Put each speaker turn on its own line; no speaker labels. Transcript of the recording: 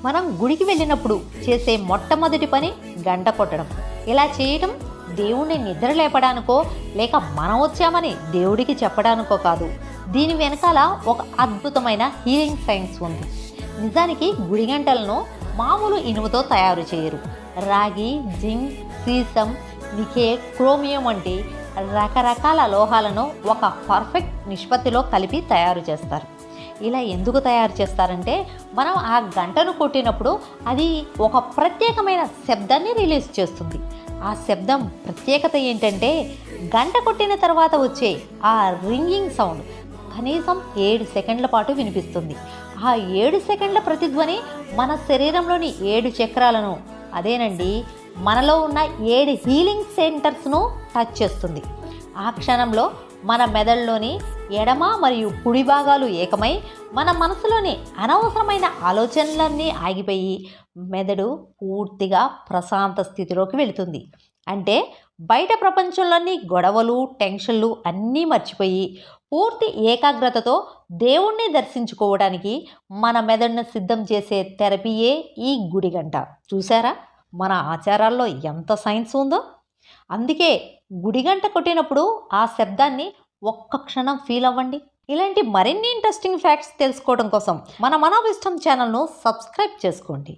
మనం గుడికి వెళ్ళినప్పుడు చేసే మొట్టమొదటి పని గంట కొట్టడం. ఇలా చేయటం దేవుణ్ణి నిద్ర లేపడానికో లేక మనం వచ్చామని దేవుడికి చెప్పడానికో కాదు. దీని వెనకాల ఒక అద్భుతమైన హీలింగ్ సైన్స్ ఉంది. నిజానికి గుడి గంటలను మామూలు ఇనుముతో తయారు చేయరు. రాగి, జింక్, సీసం, నికెల్, క్రోమియం వంటి రకరకాల లోహాలను ఒక పర్ఫెక్ట్ నిష్పత్తిలో కలిపి తయారు చేస్తారు. ఇలా ఎందుకు తయారు చేస్తారంటే మనం ఆ గంటను కొట్టినప్పుడు అది ఒక ప్రత్యేకమైన శబ్దాన్ని రిలీజ్ చేస్తుంది. ఆ శబ్దం ప్రత్యేకత ఏంటంటే గంట కొట్టిన తర్వాత వచ్చే ఆ రింగింగ్ సౌండ్ కనీసం 7 సెకండ్ల పాటు వినిపిస్తుంది. ఆ 7 సెకండ్ల ప్రతిధ్వని మన శరీరంలోని 7 చక్రాలను, అదేనండి మనలో ఉన్న 7 హీలింగ్ సెంటర్స్ను టచ్ చేస్తుంది. ఆ క్షణంలో మన మెదడులోని ఎడమ మరియు కుడి భాగాలు ఏకమై మన మనసులోని అనవసరమైన ఆలోచనలన్నీ ఆగిపోయి మెదడు పూర్తిగా ప్రశాంత స్థితిలోకి వెళుతుంది. అంటే బయట ప్రపంచంలోని గొడవలు, టెన్షన్లు అన్నీ మర్చిపోయి పూర్తి ఏకాగ్రతతో దేవుణ్ణి దర్శించుకోవడానికి మన మెదడును సిద్ధం చేసే థెరపీయే ఈ గుడి గంట. చూసారా మన ఆచారాల్లో ఎంత సైన్స్ ఉందో? అందుకే గుడి గంట కొట్టినప్పుడు ఆ శబ్దాన్ని ఒక్క క్షణం ఫీల్ అవ్వండి. ఇలాంటి మరిన్ని ఇంట్రెస్టింగ్ ఫ్యాక్ట్స్ తెలుసుకోవడం కోసం మన మనోభిష్టం ఛానల్ను సబ్స్క్రైబ్ చేసుకోండి.